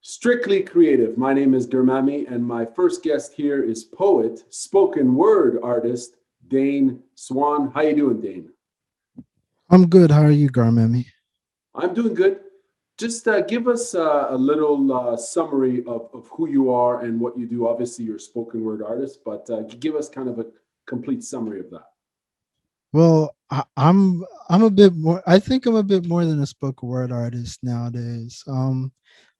Strictly Creative. My name is Garmamie, and my first guest here is poet, spoken word artist, Dane Swan. How you doing, Dane? I'm good. How are you, Garmamie? I'm doing good. Just give us a little summary of who you are and what you do. Obviously, you're a spoken word artist, but give us kind of a complete summary of that. Well, I'm a bit more. I think I'm a bit more than a spoken word artist nowadays.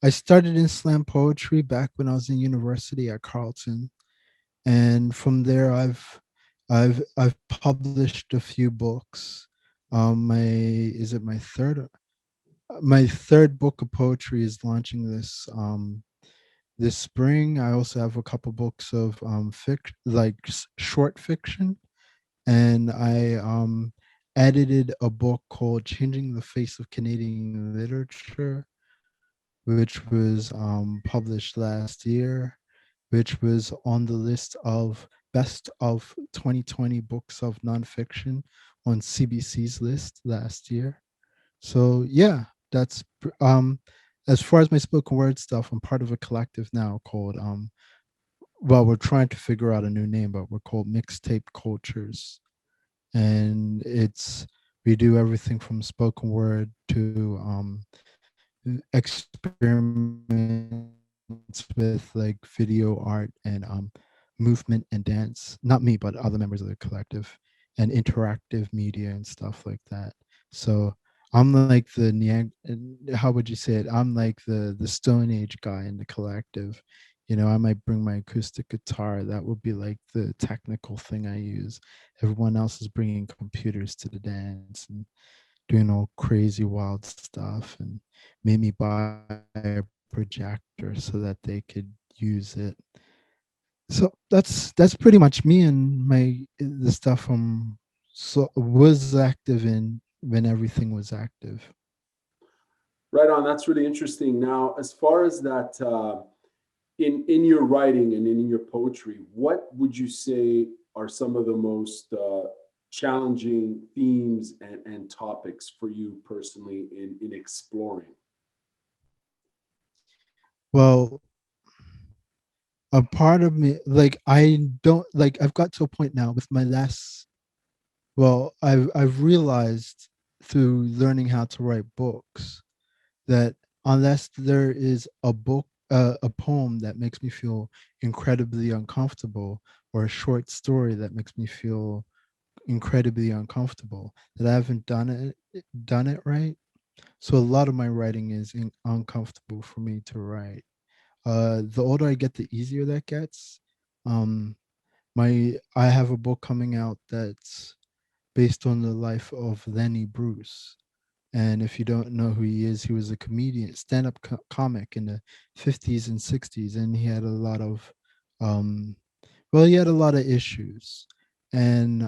I started in slam poetry back when I was in university at Carleton, and from there I've published a few books. My is it my third book of poetry is launching this spring. I also have a couple books of short fiction, and I edited a book called Changing the Face of Canadian Literature, which was published last year, which was on the list of best of 2020 books of nonfiction on CBC's list last year. So yeah, as far as my spoken word stuff, I'm part of a collective now called well, we're trying to figure out a new name, but we're called Mixtape Cultures, and it's we do everything from spoken word to experiments with like video art and movement and dance. Not me, but other members of the collective, and interactive media and stuff like that. So I'm like how would you say it? I'm like the Stone Age guy in the collective. I might bring my acoustic guitar. That would be like the technical thing I use. Everyone else is bringing computers to the dance and doing all crazy wild stuff, and made me buy a projector so that they could use it. So that's pretty much me, and my the stuff was active in when everything was active. Right on. That's really interesting. Now, as far as that, in your writing and in your poetry, what would you say are some of the most challenging themes and topics for you personally in exploring? Well, a part of me, like, I don't like, I've got to a point now with my last, well, I've realized through learning how to write books that unless there is a poem that makes me feel incredibly uncomfortable, or a short story that makes me feel incredibly uncomfortable, that I haven't done it right. So a lot of my writing is uncomfortable for me to write. The older I get, the easier that gets. Um, I have a book coming out that's based on the life of Lenny Bruce. And if you don't know who he is, he was a comedian, stand-up comic in the 50s and 60s, and he had a lot of, um, well, he had a lot of issues. And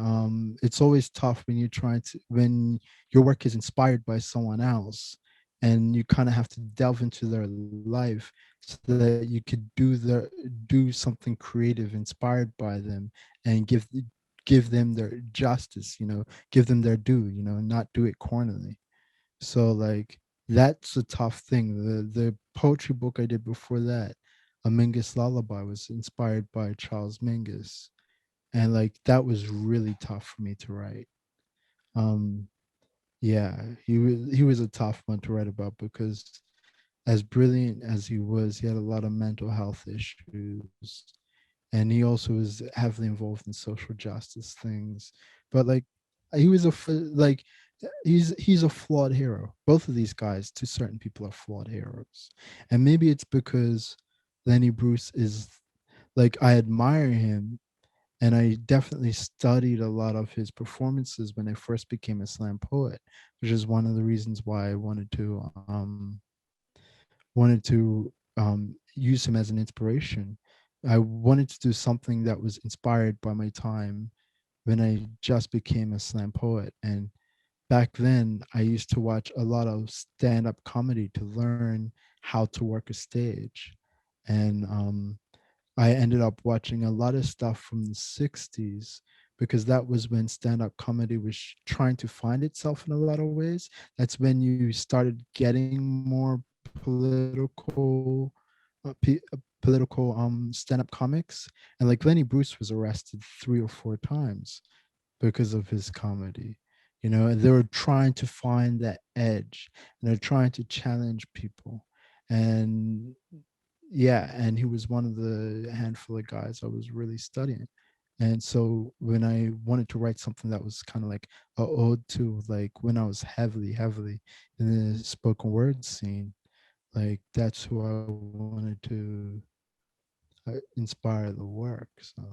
it's always tough when you're trying to, when your work is inspired by someone else, and you kind of have to delve into their life so that you could do something creative inspired by them, and give them their justice, give them their due, not do it cornerly. So like that's a tough thing. The poetry book I did before that, A Mingus Lullaby, was inspired by Charles Mingus. And like that was really tough for me to write. Um yeah, he was a tough one to write about because as brilliant as he was, he had a lot of mental health issues. And he also was heavily involved in social justice things. But like he was like he's a flawed hero. Both of these guys, to certain people, are flawed heroes. And maybe it's because Lenny Bruce is, like, I admire him, and I definitely studied a lot of his performances when I first became a slam poet, which is one of the reasons why I wanted to use him as an inspiration. I wanted to do something that was inspired by my time when I just became a slam poet. And back then, I used to watch a lot of stand up comedy to learn how to work a stage. And I ended up watching a lot of stuff from the 60s because that was when stand up comedy was trying to find itself in a lot of ways. That's when you started getting more political political stand-up comics, and like Lenny Bruce was arrested 3 or 4 times because of his comedy. And they were trying to find that edge, and they're trying to challenge people. And yeah, and he was one of the handful of guys I was really studying. And so when I wanted to write something that was kind of like a ode to like when I was heavily in the spoken word scene, like that's who I wanted to inspire the work. So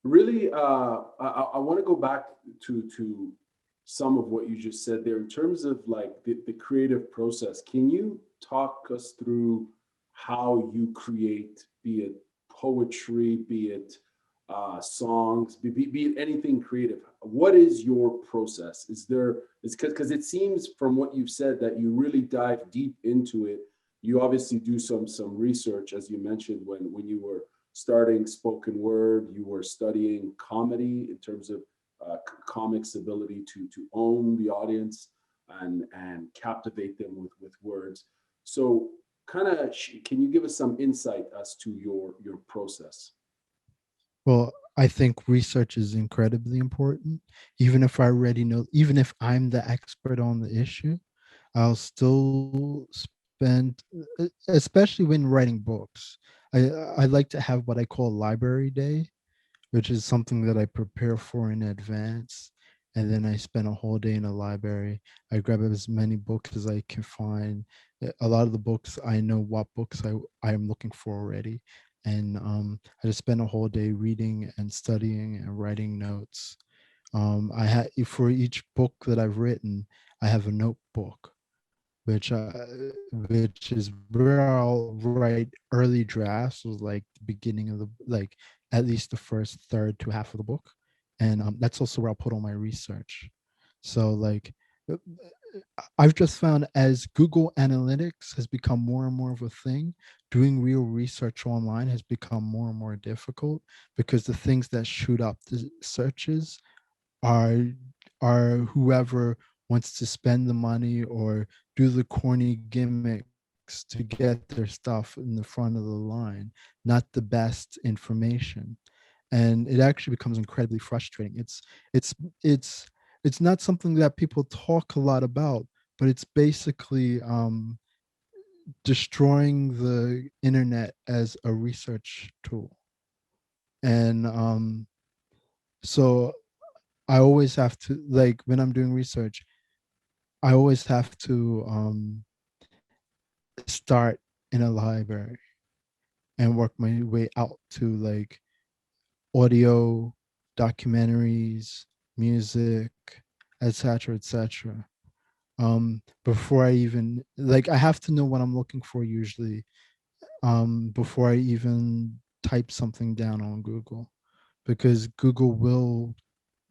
Really, I want to go back to some of what you just said there in terms of like the creative process. Can you talk us through how you create, be it poetry, be it songs, be it anything creative? What is your process? Is there, it's because it seems from what you've said that you really dive deep into it. You obviously do some research, as you mentioned, when you were starting spoken word, you were studying comedy in terms of comics' ability to own the audience and captivate them with words. So, kind of, can you give us some insight as to your process? well, I think research is incredibly important. Even if I already know, even if I'm the expert on the issue, I'll still spend, especially when writing books. I like to have what I call library day, which is something that I prepare for in advance. And then I spend a whole day in a library. I grab as many books as I can find. A lot of the books, I know what books I am looking for already. And I just spend a whole day reading and studying and writing notes. I had for each book that I've written, I have a notebook which is where I'll write early drafts, was like the beginning of the like at least the first third to half of the book, and that's also where I'll put all my research. So like uh, I've just found as Google Analytics has become more and more of a thing, doing real research online has become more and more difficult because the things that shoot up the searches are whoever wants to spend the money or do the corny gimmicks to get their stuff in the front of the line, not the best information. And it actually becomes incredibly frustrating. It's it's not something that people talk a lot about, but it's basically destroying the internet as a research tool. And so I always have to, like when I'm doing research, I always have to start in a library and work my way out to like audio, documentaries, music, etc., etc. Before I even like, I have to know what I'm looking for usually, before I even type something down on Google, because Google will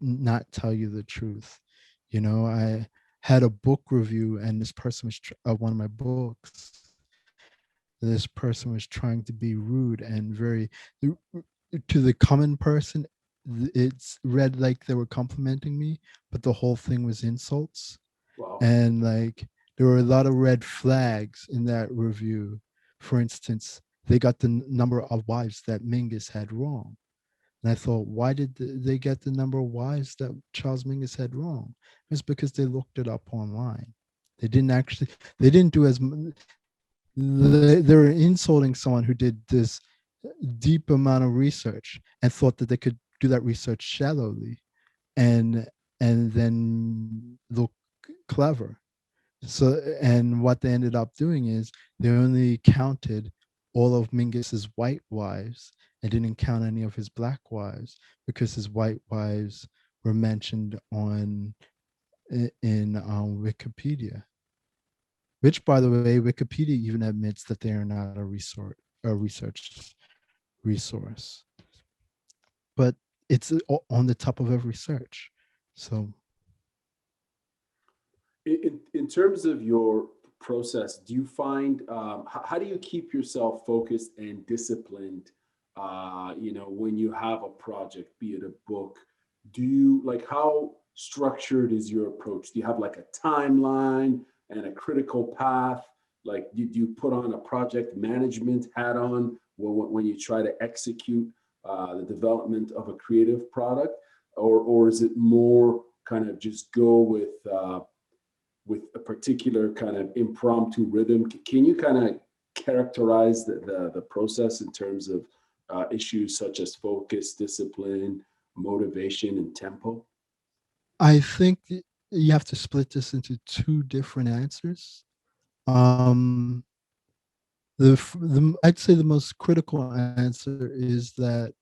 not tell you the truth. I had a book review, and this person was one of my books. This person was trying to be rude and very to the common person. It's read like they were complimenting me, but the whole thing was insults. Wow. And like there were a lot of red flags in that review. For instance, they got the number of wives that Mingus had wrong. And I thought, why did they get the number of wives that Charles Mingus had wrong? It's because they looked it up online. They didn't actually, they didn't do they were insulting someone who did this deep amount of research and thought that they could do that research shallowly and then look clever. So, and what they ended up doing is they only counted all of Mingus's white wives and didn't count any of his black wives because his white wives were mentioned in Wikipedia. Which, by the way, Wikipedia even admits that they are not a research resource, but it's on the top of every search. So In terms of your process, do you find how do you keep yourself focused and disciplined? When you have a project, be it a book, do you like how structured is your approach? Do you have like a timeline and a critical path? Like, do you put on a project management hat on when you try to execute the development of a creative product, or is it more kind of just go with a particular kind of impromptu rhythm? Can you kind of characterize the process in terms of issues such as focus, discipline, motivation, and tempo? I think you have to split this into two different answers. Um, I'd say the most critical answer is that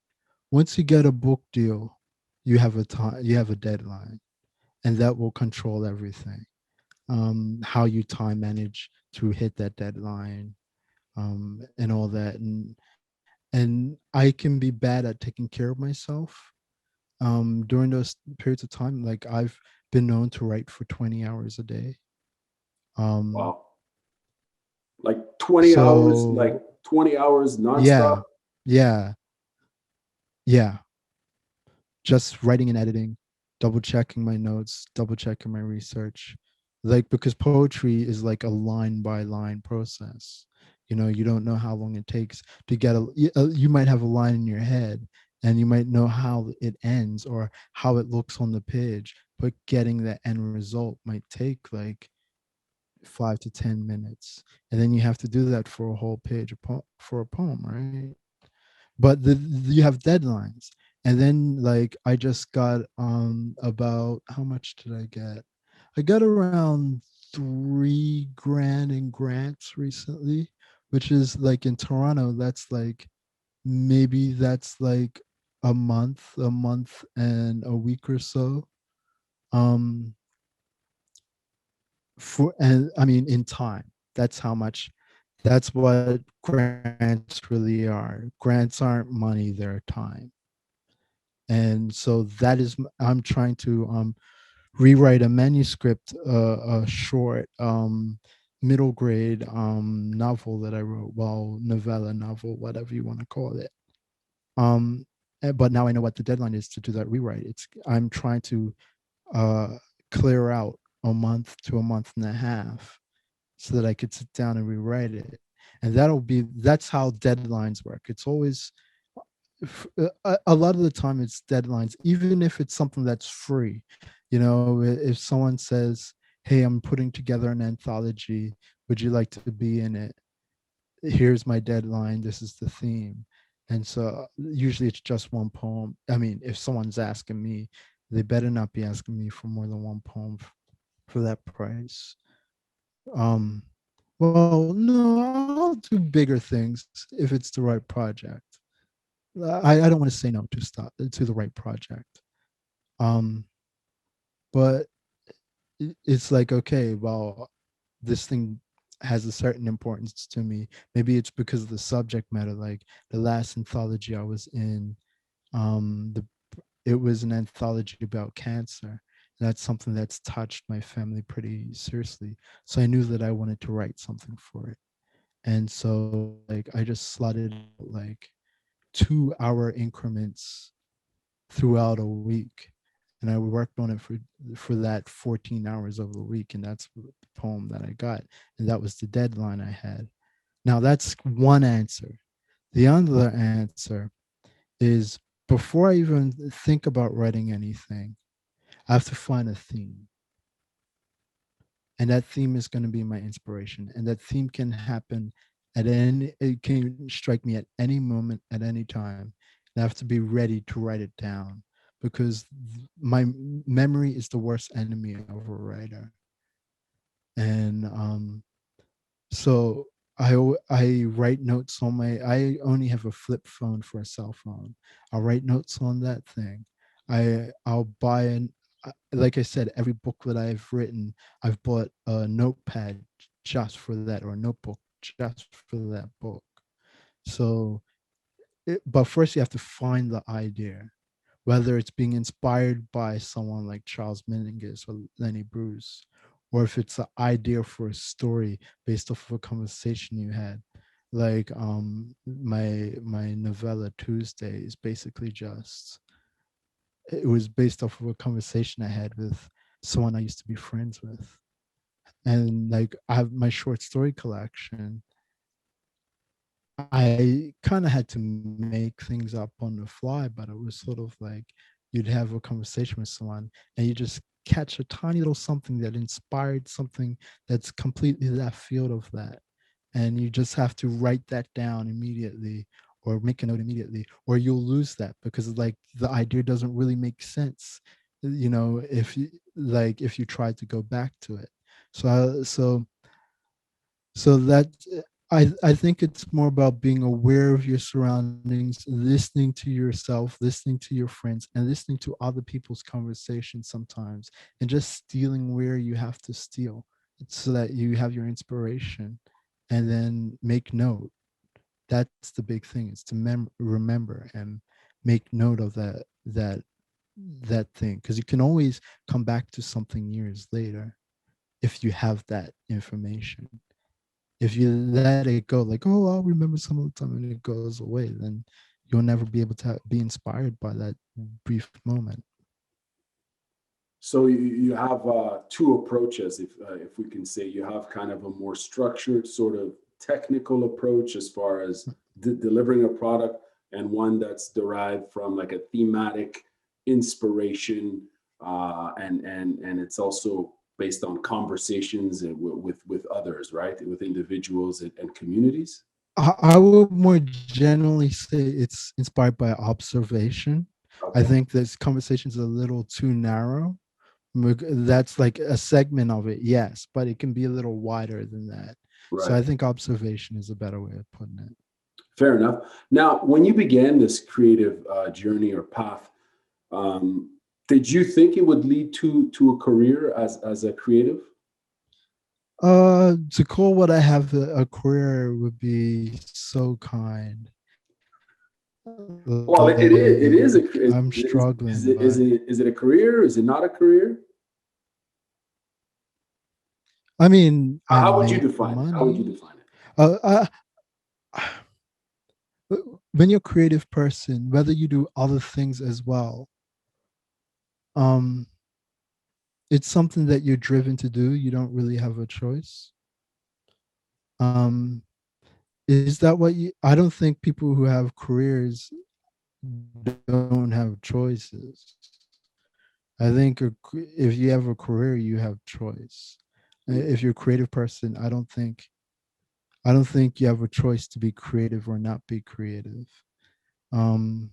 once you get a book deal, you have a time, you have a deadline, and that will control everything. How you time manage to hit that deadline, and all that, and I can be bad at taking care of myself. During those periods of time, like I've been known to write for 20 hours a day. Um, Wow. Like 20 hours, like so 20 hours nonstop? yeah, yeah, yeah. Just writing and editing, double checking my notes, double checking my research. Like, because poetry is like a line by line process. You know, you don't know how long it takes to get you might have a line in your head and you might know how it ends or how it looks on the page, but getting the end result might take like 5 to 10 minutes. And then you have to do that for a whole page for a poem, right? But you have deadlines. And then like I just got about, how much did I get? I got around 3 grand in grants recently, which is like in Toronto, that's like, maybe that's like a month and a week or so. um for and I mean in time, that's how much, that's what grants really are. Grants aren't money, they're time. And so I'm trying to rewrite a manuscript, a short middle grade novel that I wrote, well, novella, novel, whatever you want to call it. um but now I know what the deadline is to do that rewrite. I'm trying to uh clear out a month to a month and a half so that I could sit down and rewrite it. And that's how deadlines work. It's always, a lot of the time it's deadlines, even if it's something that's free. You know, if someone says, hey, I'm putting together an anthology, would you like to be in it? Here's my deadline, this is the theme. And so usually it's just one poem. I mean, if someone's asking me, they better not be asking me for more than one poem for that price. um well, no, I'll do bigger things if it's the right project. I don't want to say no to the right project. Um, but it's like, okay, well, this thing has a certain importance to me. Maybe it's because of the subject matter. Like the last anthology I was in, the it was an anthology about cancer. That's something that's touched my family pretty seriously. So I knew that I wanted to write something for it. And so like I just slotted like 2 hour increments throughout a week, and I worked on it for that 14 hours of the week, and that's the poem that I got, and that was the deadline I had. Now that's one answer. The other answer is, before I even think about writing anything, I have to find a theme, and that theme is going to be my inspiration, and that theme can happen at any, it can strike me at any moment, at any time. And I have to be ready to write it down, because my memory is the worst enemy of a writer. And so I write notes on my, I only have a flip phone for a cell phone. I'll write notes on that thing. I'll buy an, like I said, every book that I've written, I've bought a notepad just for that, or a notebook just for that book. So but first you have to find the idea, whether it's being inspired by someone like Charles Mingus or Lenny Bruce, or if it's an idea for a story based off of a conversation you had. Like my novella Tuesday is basically just, it was based off of a conversation I had with someone I used to be friends with. And like I have my short story collection. I kind of had to make things up on the fly, but it was sort of like you'd have a conversation with someone and you just catch a tiny little something that inspired something that's completely left field of that. And you just have to write that down immediately or make a note immediately, or you'll lose that because like the idea doesn't really make sense, if you if you try to go back to it. So that I think it's more about being aware of your surroundings, listening to yourself, listening to your friends, and listening to other people's conversations sometimes, and just stealing where you have to steal so that you have your inspiration, and then make note. That's the big thing, is to remember and make note of that thing, because you can always come back to something years later if you have that information. If you let it go, like, oh, I'll remember some of the time, and it goes away, then you'll never be able to be inspired by that brief moment. So you have two approaches, if we can say. You have kind of a more structured, sort of technical approach as far as delivering a product, and one that's derived from like a thematic inspiration, and it's also based on conversations with others, right? With individuals and communities. I would more generally say it's inspired by observation. I Okay, think this conversation is a little too narrow. That's like a segment of it, yes, but it can be a little wider than that. So right. I think observation is a better way of putting it. Fair enough. Now, when you began this creative journey or path, um, did you think it would lead to a career as a creative? To call what I have a career would be so kind. Well, Like it is I'm a struggling, but is it a career? Is it not a career? I mean, I How would you make define it? How would you money. define it? Uh, uh, when you're a creative person, whether you do other things as well, um, it's something that you're driven to do. You don't really have a choice. Um, is that what you? I don't think people who have careers don't have choices. I think if you have a career, you have choice. If you're a creative person, I don't think you have a choice to be creative or not be creative. Um,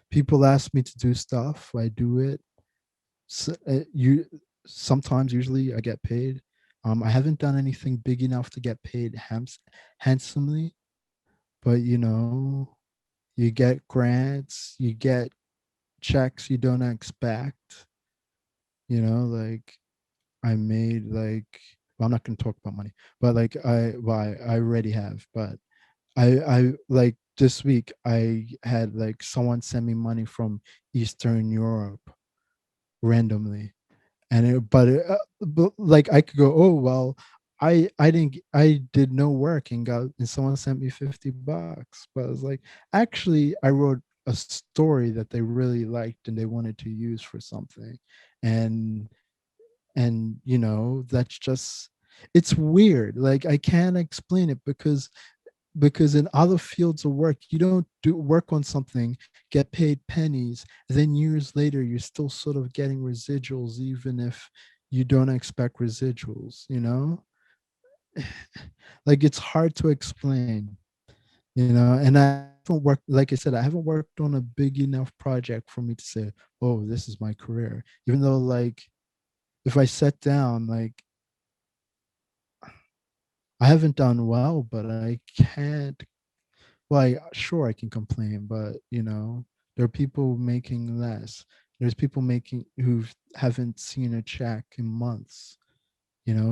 People ask me to do stuff, I do it. So, you sometimes, usually, I get paid. I haven't done anything big enough to get paid handsomely, but you get grants, you get checks you don't expect. Like I made like well, I'm not going to talk about money, but like I already have, but I like this week I had like someone send me money from Eastern Europe randomly, and but like I could go, oh well, I did no work and someone sent me $50, but I was like, actually I wrote a story that they really liked and they wanted to use for something, and that's just, it's weird, like I can't explain it, because in other fields of work you don't do work on something, get paid pennies, and then years later you're still sort of getting residuals even if you don't expect residuals. Like it's hard to explain. And I haven't worked, like I said, I haven't worked on a big enough project for me to say, oh, this is my career, even though like if I sat down, like I haven't done well, but I can't. Well, sure, I can complain, but there are people making less. There's people making who haven't seen a check in months,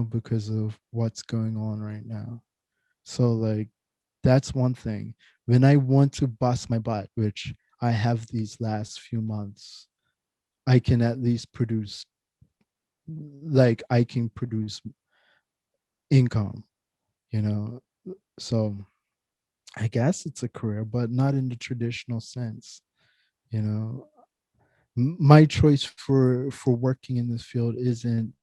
because of what's going on right now. So, like, that's one thing. When I want to bust my butt, which I have these last few months, I can at least produce, like, I can produce income, you know. So, I guess it's a career, but not in the traditional sense. You know, my choice for working in this field isn't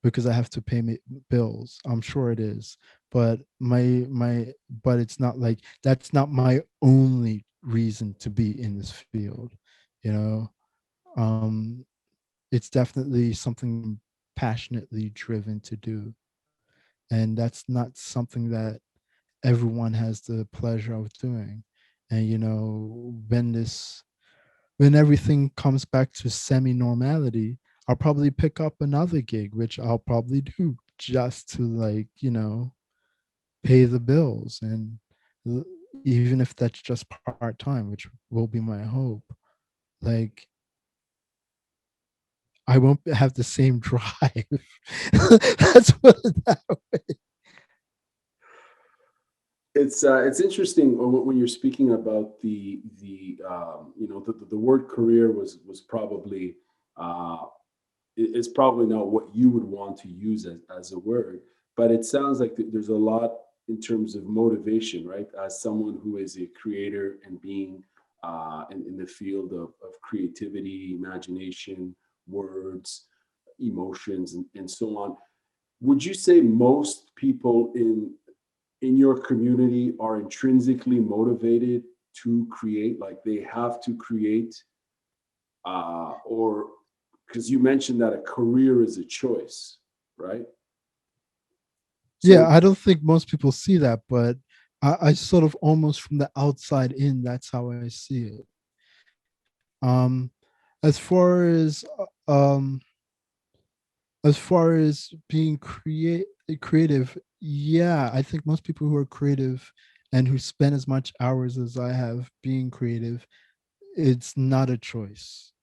because I have to pay me bills. I'm sure it is, but but it's not like that's not my only reason to be in this field. You know, um, it's definitely something I'm passionately driven to do, and that's not something that everyone has the pleasure of doing. And when everything comes back to semi normality, I'll probably pick up another gig, which I'll probably do just to, like, pay the bills. And l- even if that's just part time, which will be my hope, like, I won't have the same drive. Let's put it that way. It's interesting when you're speaking about the word career was probably uh, it's probably not what you would want to use as a word, but it sounds like there's a lot in terms of motivation, right? As someone who is a creator and being in the field of creativity, imagination, words, emotions, and so on. Would you say most people in your community are intrinsically motivated to create, like they have to create, or because you mentioned that a career is a choice, right? Yeah, So I don't think most people see that, but I sort of almost from the outside in, that's how I see it. Um, as far as being creative, yeah, I think most people who are creative and who spend as much hours as I have being creative, it's not a choice.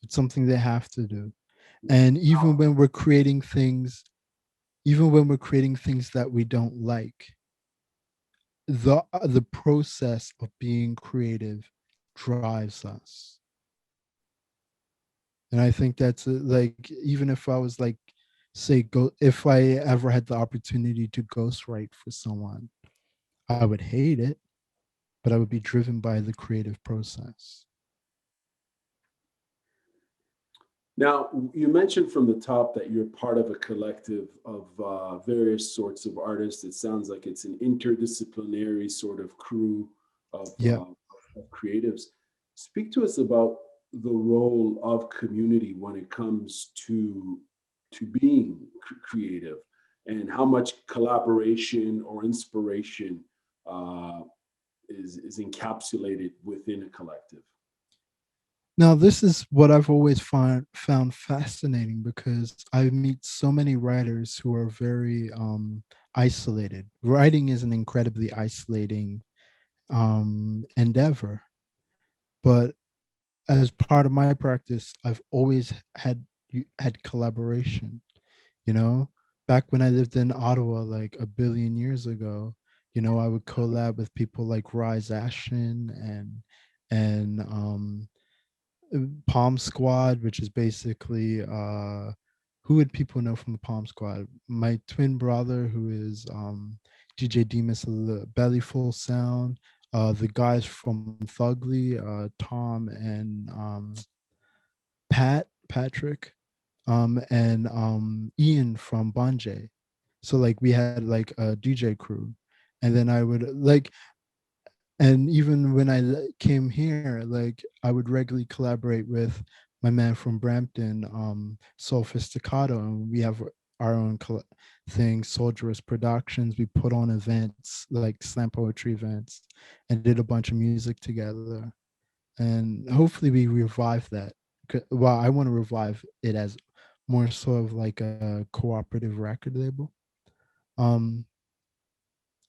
It's something they have to do. And even when we're creating things that we don't like, the process of being creative drives us. And I think that's like, even if I was like, say, go if I ever had the opportunity to ghostwrite for someone, I would hate it, but I would be driven by the creative process. now you mentioned from the top that you're part of a collective of various sorts of artists. It sounds like it's an interdisciplinary sort of crew Yeah. of creatives. Speak to us about the role of community when it comes to being creative, and how much collaboration or inspiration uh, is encapsulated within a collective. Now, this is what I've always found fascinating, because I meet so many writers who are very isolated. Writing is an incredibly isolating endeavor, but as part of my practice, I've always had collaboration. You know, back when I lived in Ottawa, like a billion years ago, I would collab with people like Rise Ashen and Palm Squad, which is basically who would people know from the Palm Squad? My twin brother, who is DJ Demas of the Bellyful Sound, the guys from Thugly, Tom and Patrick, and Ian from Bonjay. So like we had like a DJ crew, and then I would like, and even when I came here, like I would regularly collaborate with my man from Brampton, Soulful Staccato, and we have our own thing, Soldierous Productions. We put on events like slam poetry events, and did a bunch of music together. And hopefully we revive that. Well, I want to revive it as more sort of like a cooperative record label. Um,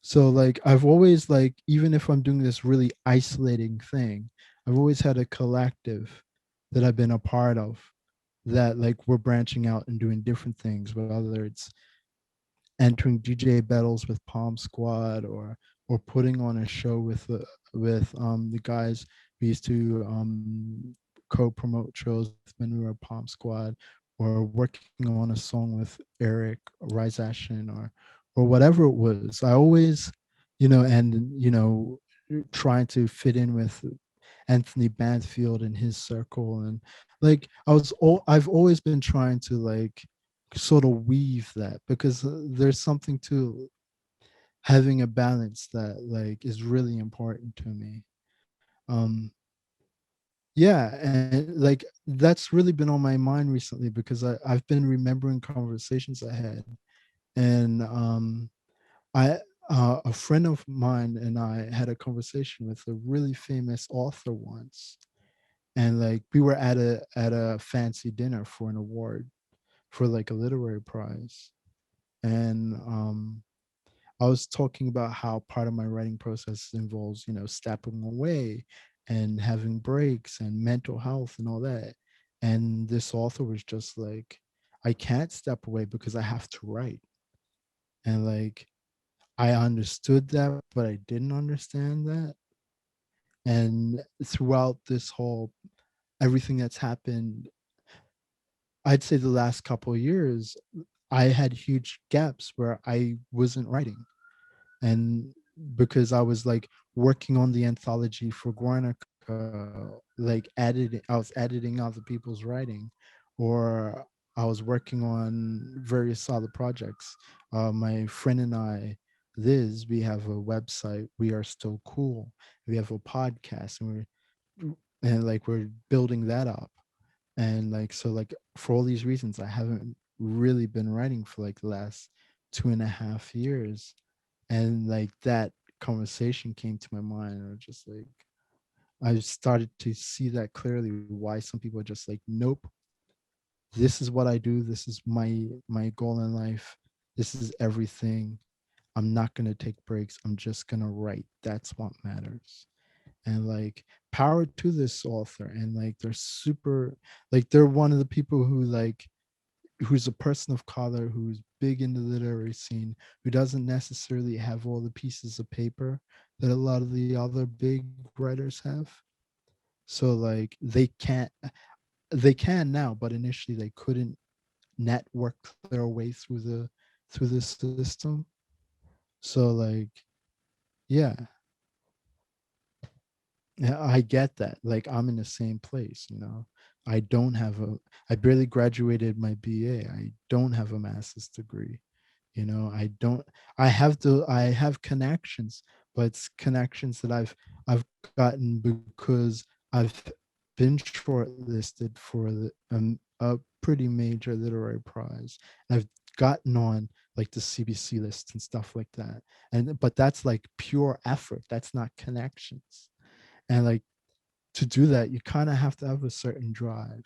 so like I've always, like, even if I'm doing this really isolating thing, I've always had a collective that I've been a part of, that like we're branching out and doing different things, whether it's entering DJ battles with Palm Squad, or putting on a show with the guys we used to co-promote shows when we were Palm Squad, or working on a song with Eric Rise Ashen, or whatever it was. I always, and trying to fit in with Anthony Banfield and his circle. And like I've always been trying to, like, sort of weave that, because there's something to having a balance that like is really important to me. um yeah, and like that's really been on my mind recently because I've been remembering conversations I had. And I a friend of mine and I had a conversation with a really famous author once, and like we were at a fancy dinner for an award, for like a literary prize. And I was talking about how part of my writing process involves, you know, stepping away and having breaks and mental health and all that. And this author was just like, I can't step away because I have to write. And like, I understood that, but I didn't understand that. And throughout this whole everything that's happened, I'd say the last couple of years, I had huge gaps where I wasn't writing. And because I was like working on the anthology for Guernica, like editing, I was editing other people's writing, or I was working on various other projects. My friend and I, Liz, we have a website, We Are Still Cool. We have a podcast, and like we're building that up. And like so, like for all these reasons, I haven't really been writing for like the last 2.5 years. And like that conversation came to my mind, and just like I started to see that clearly, why some people are just like, nope, this is what I do, this is my goal in life, this is everything, I'm not going to take breaks, I'm just going to write, that's what matters. And like, power to this author. And like they're super, like they're one of the people who like, who's a person of color, who's big in the literary scene, who doesn't necessarily have all the pieces of paper that a lot of the other big writers have. So like they can now, but initially they couldn't network their way through the system. So like, yeah, yeah, I get that. Like I'm in the same place, you know. I don't have a I barely graduated my BA. I don't have a master's degree. You know, I have connections, but it's connections that I've gotten because I've been shortlisted for a pretty major literary prize. And I've gotten on like the CBC list and stuff like that. And but that's like pure effort. That's not connections. And like to do that, you kind of have to have a certain drive.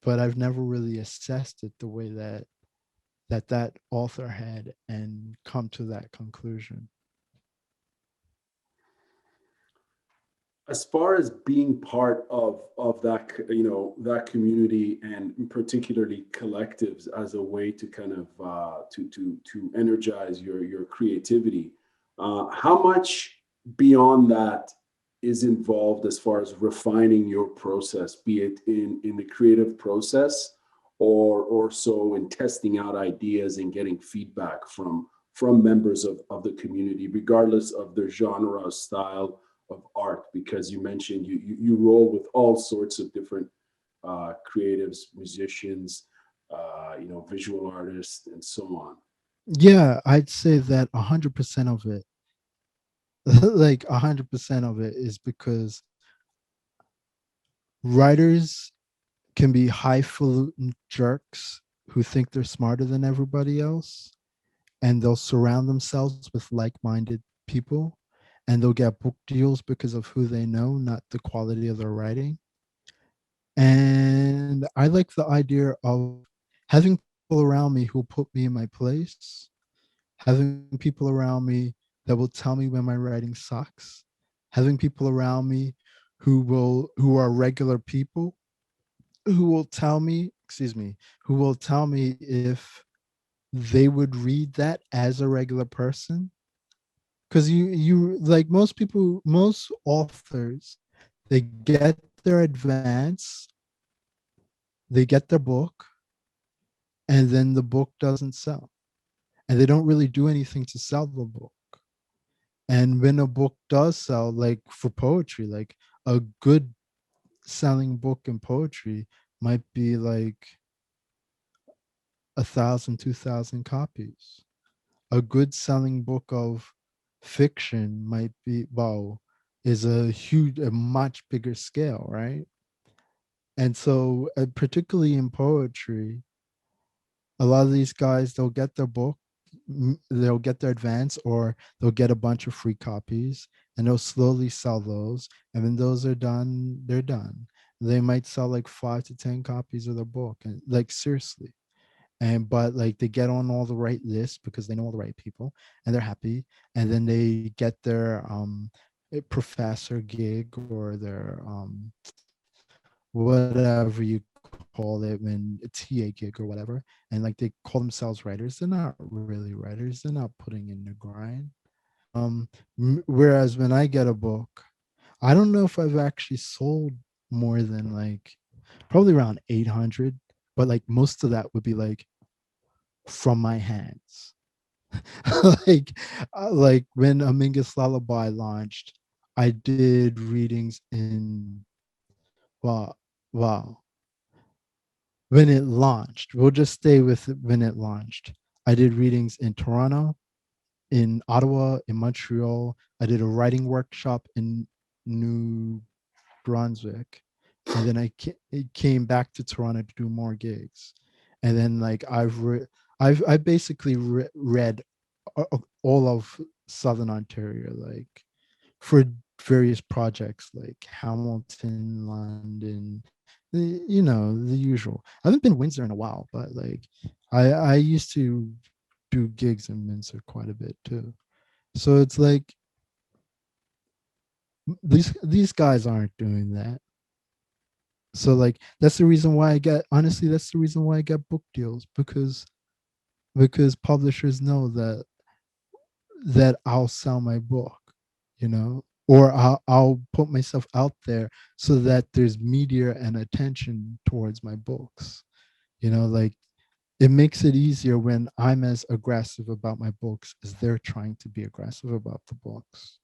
But I've never really assessed it the way that author had and come to that conclusion. As far as being part of that, that community, and particularly collectives, as a way to kind of to energize your creativity, how much beyond that is involved as far as refining your process, be it in the creative process, or so in testing out ideas and getting feedback from members of the community, regardless of their genre or style of art, because you mentioned you roll with all sorts of different creatives, musicians, visual artists, and so on. Yeah, I'd say that 100% of it, like 100% of it is because writers can be highfalutin jerks who think they're smarter than everybody else, and they'll surround themselves with like-minded people, and they'll get book deals because of who they know, not the quality of their writing. And I like the idea of having people around me who put me in my place, having people around me that will tell me when my writing sucks, having people around me who are regular people who will tell me, excuse me, who will tell me if they would read that as a regular person. Because you like most people, most authors, they get their advance, they get their book, and then the book doesn't sell. And they don't really do anything to sell the book. And when a book does sell, like for poetry, like a good selling book in poetry might be like 1,000, 2,000 copies. A good selling book of fiction might be, well, is a much bigger scale, right? And so, particularly in poetry, a lot of these guys, they'll get their book, they'll get their advance, or they'll get a bunch of free copies, and they'll slowly sell those. And when those are done, they're done. They might sell like 5 to 10 copies of their book, and like seriously. And but like they get on all the right lists because they know all the right people, and they're happy. And then they get their professor gig, or their whatever you call it, when a TA gig or whatever, and like they call themselves writers. They're not really writers. They're not putting in the grind. Whereas when I get a book, I don't know if I've actually sold more than like probably around 800, but like most of that would be like from my hands. like like when Amingus Lullaby launched, I did readings in, wow, wow, when it launched. We'll just stay with when it launched. I did readings in Toronto, in Ottawa, in Montreal. I did a writing workshop in New Brunswick, and then came back to Toronto to do more gigs. And then like I basically read all of Southern Ontario, like for various projects like Hamilton, London, the usual. I haven't been to Windsor in a while, but like I used to do gigs in Windsor quite a bit too. So it's like these guys aren't doing that. So like that's the reason why I get, honestly, that's the reason why I get book deals, because publishers know that I'll sell my book, or I'll put myself out there so that there's media and attention towards my books. Like it makes it easier when I'm as aggressive about my books as they're trying to be aggressive about the books.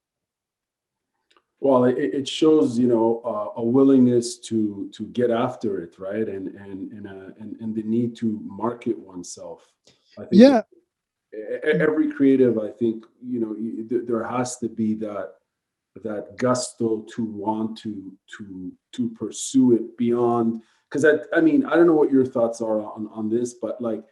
Well, it shows, a willingness to get after it, right? And the need to market oneself. I think Yeah. every creative, I think, there has to be that gusto to want to pursue it beyond. Because I mean, I don't know what your thoughts are on this, but like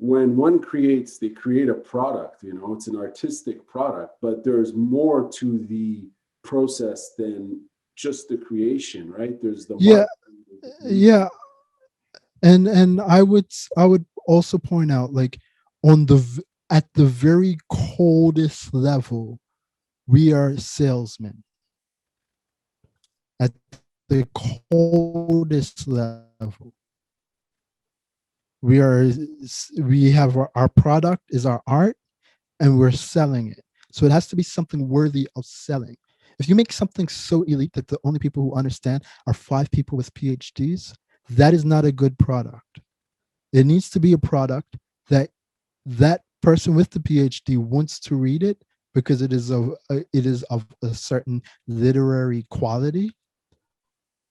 when one creates, they create a product, it's an artistic product, but there's more to the process than just the creation, right? There's the Yeah. marketing. Yeah. And I would also point out, like, at the very coldest level, we are salesmen. At the coldest level, we are we have our product is our art, and we're selling it. So it has to be something worthy of selling. If you make something so elite that the only people who understand are 5 people with PhDs, that is not a good product. It needs to be a product that that person with the PhD wants to read it, because it is of a certain literary quality.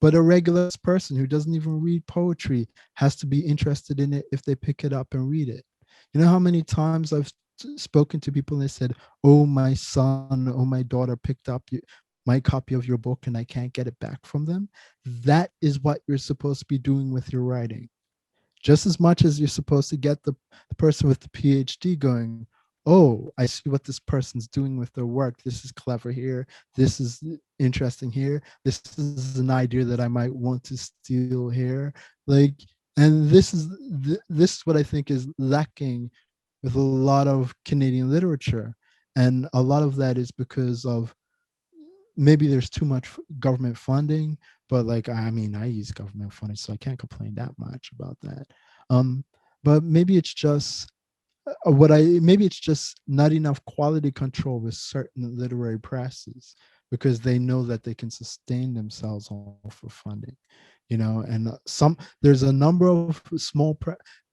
But a regular person who doesn't even read poetry has to be interested in it if they pick it up and read it. You know how many times I've spoken to people and they said, "Oh, my son, oh, my daughter picked up my copy of your book and I can't get it back from them." That is what you're supposed to be doing with your writing. Just as much as you're supposed to get the person with the PhD going, "Oh, I see what this person's doing with their work. This is clever here. This is interesting here. This is an idea that I might want to steal here." Like, and this is what I think is lacking with a lot of Canadian literature. And a lot of that is because of, maybe there's too much government funding, but like, I mean, I use government funding, so I can't complain that much about that. um but maybe it's just maybe it's just not enough quality control with certain literary presses, because they know that they can sustain themselves off of funding, and there's a number of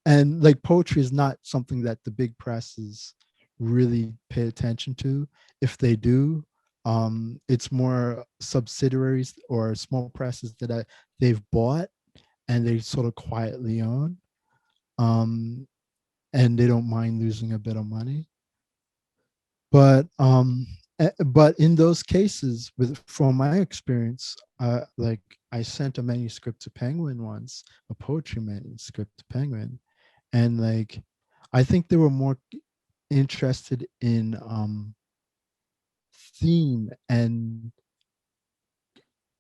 and like poetry is not something that the big presses really pay attention to. If they do, it's more subsidiaries or small presses that they've bought and they sort of quietly own. um, and they don't mind losing a bit of money. But in those cases, with from my experience, like I sent a manuscript to Penguin once, a poetry manuscript to Penguin, and like I think they were more interested in theme and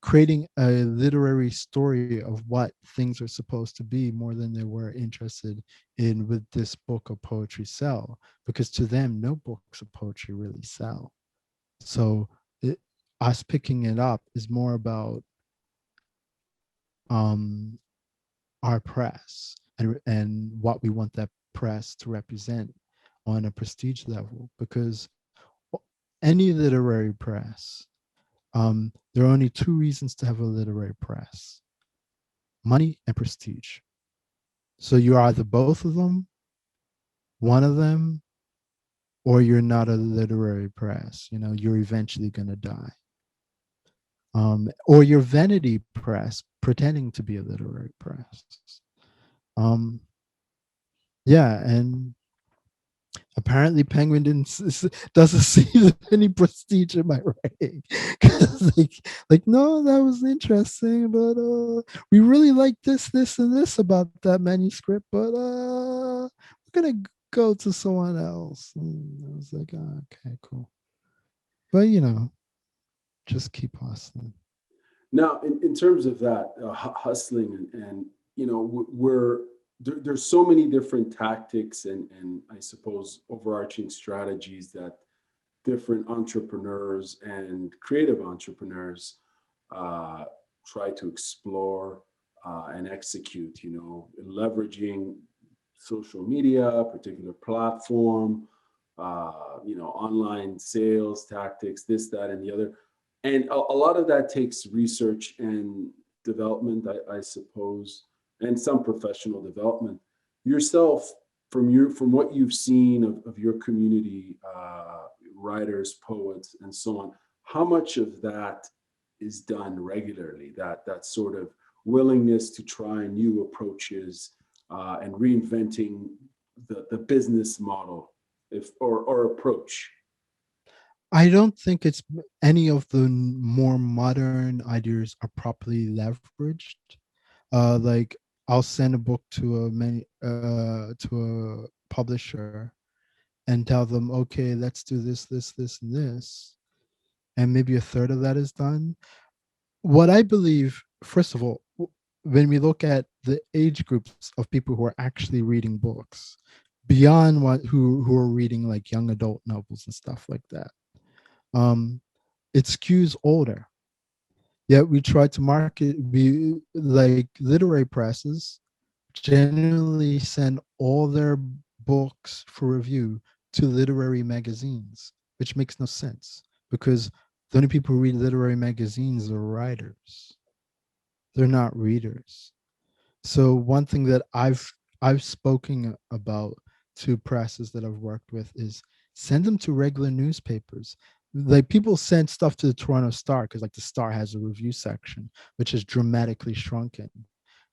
creating a literary story of what things are supposed to be more than they were interested in would this book of poetry sell, because to them no books of poetry really sell. So it, us picking it up is more about um, our press and what we want that press to represent on a prestige level. Because any literary press, there are only two reasons to have a literary press: money and prestige. So you're either both of them, one of them, or you're not a literary press. You know, you're eventually going to die. Or your vanity press pretending to be a literary press. Um, yeah, and apparently Penguin doesn't see any prestige in my writing. 'Cause like, no, that was interesting, but we really like this, and this about that manuscript, but we're gonna go to someone else. And I was like, oh, okay, cool. But just keep hustling. Now, in terms of that hustling, and we're there's so many different tactics and I suppose overarching strategies that different entrepreneurs and creative entrepreneurs uh, try to explore and execute. Leveraging social media, particular platform, online sales tactics, this, that, and the other. And a lot of that takes research and development, I suppose, and some professional development. Yourself, from what you've seen of your community, writers, poets, and so on, how much of that is done regularly? That sort of willingness to try new approaches and reinventing the business model, if or approach. I don't think it's any of the more modern ideas are properly leveraged. Like I'll send a book to a publisher and tell them, okay, let's do this, and this, and maybe a third of that is done. What I believe, first of all, when we look at the age groups of people who are actually reading books, beyond who are reading like young adult novels and stuff like that, um, it skews older. Yet we try to market, we like literary presses generally send all their books for review to literary magazines, which makes no sense because the only people who read literary magazines are writers. They're not readers. So one thing that I've spoken about to presses that I've worked with is send them to regular newspapers. Like people send stuff to the Toronto Star because like the Star has a review section, which is dramatically shrunken.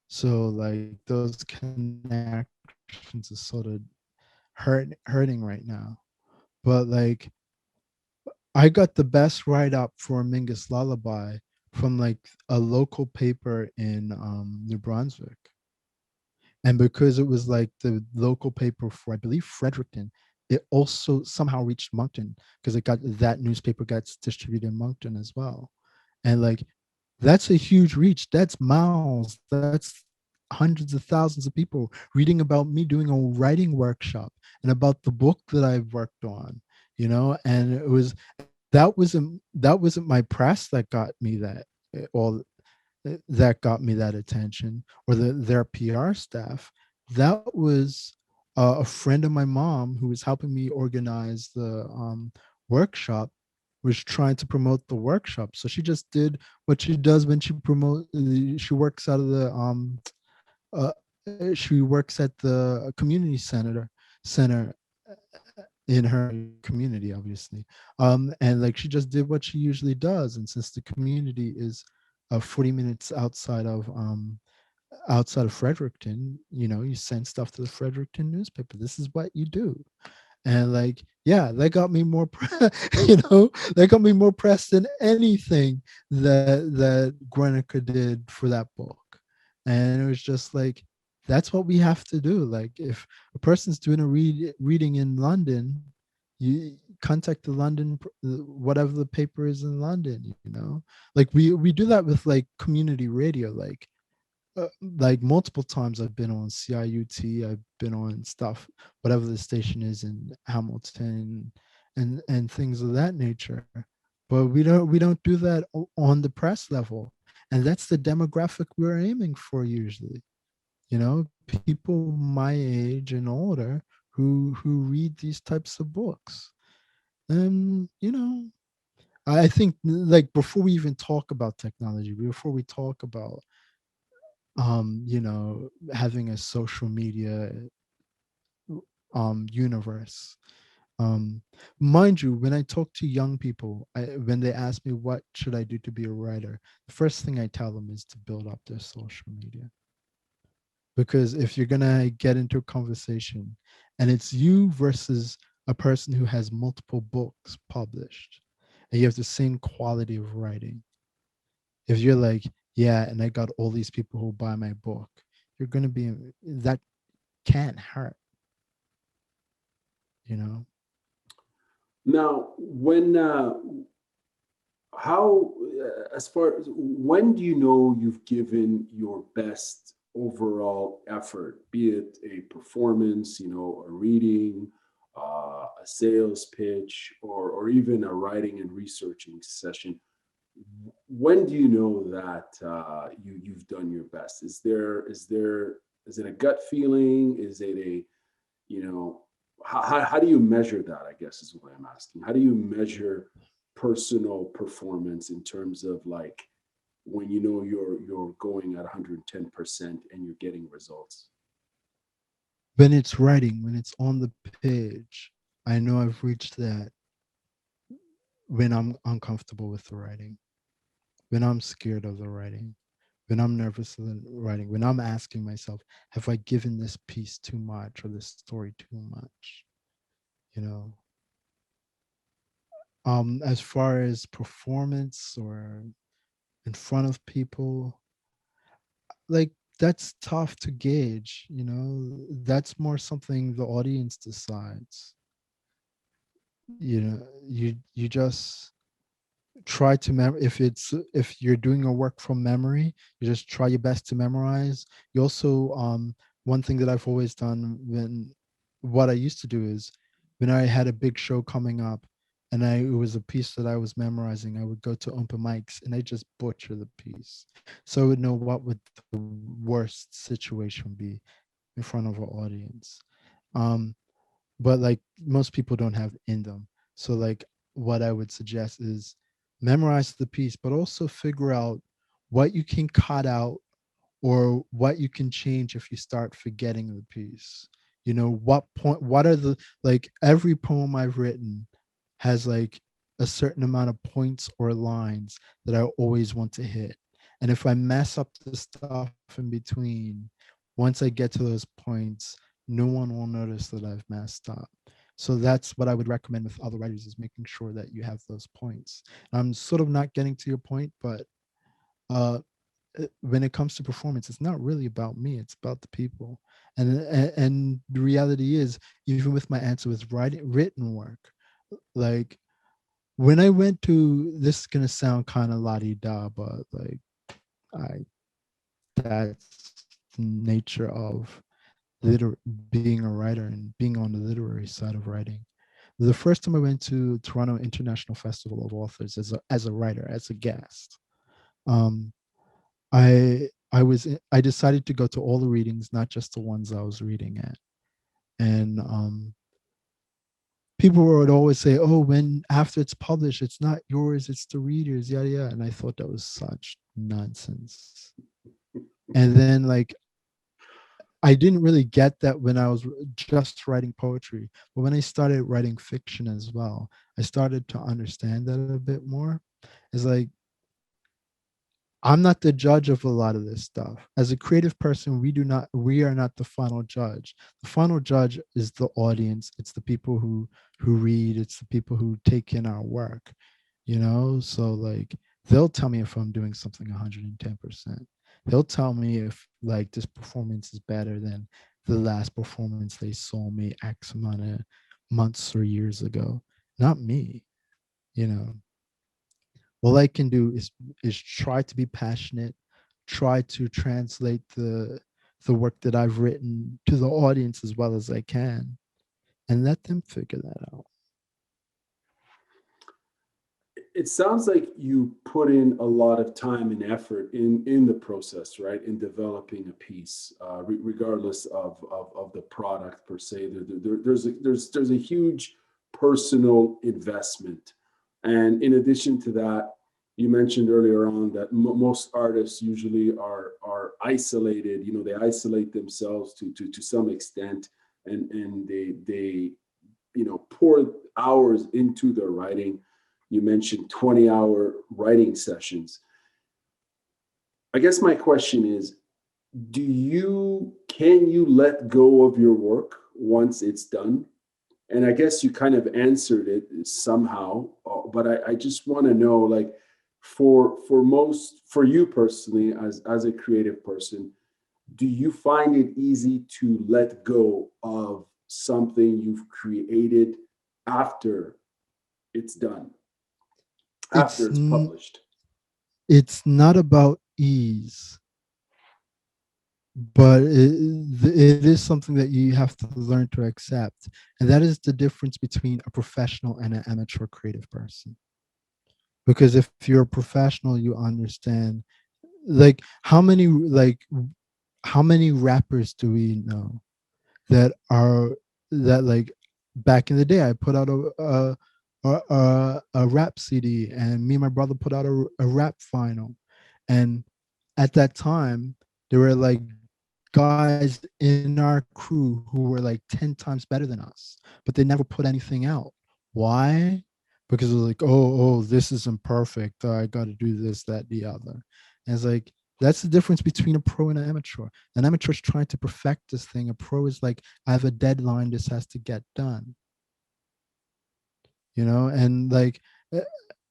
So like those connections are sort of hurting right now. But like I got the best write up for Mingus Lullaby from like a local paper in New Brunswick. And because it was like the local paper for, I believe, Fredericton, it also somehow reached Moncton because it got that newspaper gets distributed in Moncton as well. And like that's a huge reach. That's miles. That's hundreds of thousands of people reading about me doing a writing workshop and about the book that I've worked on, and that wasn't my press that got me that all that got me that attention, or their PR staff. That was a friend of my mom who was helping me organize the workshop, was trying to promote the workshop. So she just did what she does when she works out of the uh, she works at the community center in her community, obviously. And like she just did what she usually does. And since the community is 40 minutes outside of outside of Fredericton, you send stuff to the Fredericton newspaper. This is what you do. And like, yeah, that got me more, that got me more pressed than anything that Guernica did for that book. And it was just like, that's what we have to do. Like, if a person's doing a reading in London, you contact the London, whatever the paper is in London. Like we do that with like community radio, like multiple times I've been on CIUT, I've been on stuff, whatever the station is in Hamilton, and things of that nature. But we don't do that on the press level, and that's the demographic we're aiming for usually. People my age and older who read these types of books. And I think, like, before we even talk about technology, before we talk about having a social media universe. Um, Mind you, when I talk to young people, when they ask me what should I do to be a writer, the first thing I tell them is to build up their social media. Because if you're gonna get into a conversation and it's you versus a person who has multiple books published, and you have the same quality of writing, if you're like, yeah, and I got all these people who buy my book, you're gonna be that can't hurt, you know. Now, how, as far as when do you know you've given your best overall effort, be it a performance, a reading, a sales pitch, or even a writing and researching session? When do you know that you've done your best? Is it a gut feeling? Is it a, you know how do you measure that, I guess, is what I'm asking. How do you measure personal performance in terms of, like, when you're going at 110% and you're getting results? When it's writing, when it's on the page, I know I've reached that. When I'm uncomfortable with the writing, when I'm scared of the writing, when I'm nervous of the writing, when I'm asking myself, have I given this piece too much or this story too much? You know, as far as performance or in front of people, like, that's tough to gauge. That's more something the audience decides. You just try to if you're doing a work from memory, you just try your best to memorize. You also, one thing that I've always done, what I used to do is, when I had a big show coming up and it was a piece that I was memorizing, I would go to open mics and I just butcher the piece, so I would know what would the worst situation be in front of an audience. um but like, most people don't have in them. So like, what I would suggest is memorize the piece, but also figure out what you can cut out or what you can change if you start forgetting the piece. What are the, like, every poem I've written has like a certain amount of points or lines that I always want to hit. And if I mess up the stuff in between, once I get to those points, no one will notice that I've messed up. So that's what I would recommend with other writers, is making sure that you have those points. I'm sort of not getting to your point, but uh, when it comes to performance, it's not really about me, it's about the people. And the reality is, even with my answer with written work, like, when I went to, this is going to sound kind of la-di-da, but like, I that's the nature of being a writer and being on the literary side of writing. The first time I went to Toronto International Festival of Authors as a writer, as a guest, um, I decided to go to all the readings, not just the ones I was reading at. And people would always say, "Oh, when after it's published, it's not yours, it's the readers, yada yada." And I thought that was such nonsense. And then, like, I didn't really get that when I was just writing poetry, but when I started writing fiction as well, I started to understand that a bit more. It's like, I'm not the judge of a lot of this stuff. As a creative person, we are not the final judge. The final judge is the audience. It's the people who read, it's the people who take in our work, you know? So like they'll tell me if I'm doing something 110%. They'll tell me if like this performance is better than the last performance they saw me X amount of months or years ago. Not me, you know. All I can do is try to be passionate, try to translate the work that I've written to the audience as well as I can, and let them figure that out. It sounds like you put in a lot of time and effort in the process, right? In developing a piece, regardless of the product per se. There's a huge personal investment, and in addition to that, you mentioned earlier on that most artists usually are isolated. You know, they isolate themselves to some extent, and they pour hours into their writing. You mentioned 20-hour writing sessions. I guess my question is, can you let go of your work once it's done? And I guess you kind of answered it somehow, but I just want to know, like, for you personally, as a creative person, do you find it easy to let go of something you've created after it's done, after It's it's published? it's not about ease, but it is something that you have to learn to accept, and that is the difference between a professional and an amateur creative person. Because if you're a professional, you understand, like how many rappers do we know that are that like back in the day I put out a rap CD, and me and my brother put out a rap vinyl, and at that time there were like guys in our crew who were like 10 times better than us, but they never put anything out. Why? Because it was like, oh, this isn't perfect. I got to do this, that, the other. And it's like, that's the difference between a pro and an amateur. An amateur is trying to perfect this thing. A pro is like, I have a deadline. This has to get done. You know, and like,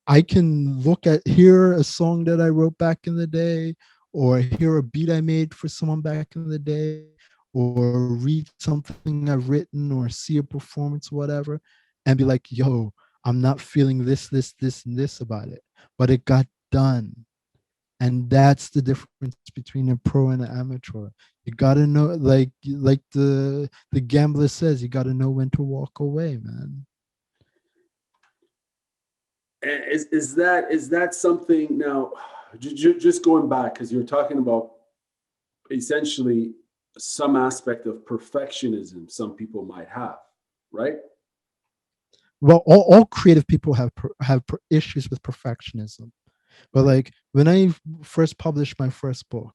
I can hear a song that I wrote back in the day, or hear a beat I made for someone back in the day, or read something I've written, or see a performance, whatever, and be like, yo, I'm not feeling this, and this about it. But it got done. And that's the difference between a pro and an amateur. You gotta know, like the gambler says, you gotta know when to walk away, man. Is that something now? Just going back, because you're talking about essentially some aspect of perfectionism some people might have, right? Well, all creative people have issues with perfectionism. But like when I first published my first book,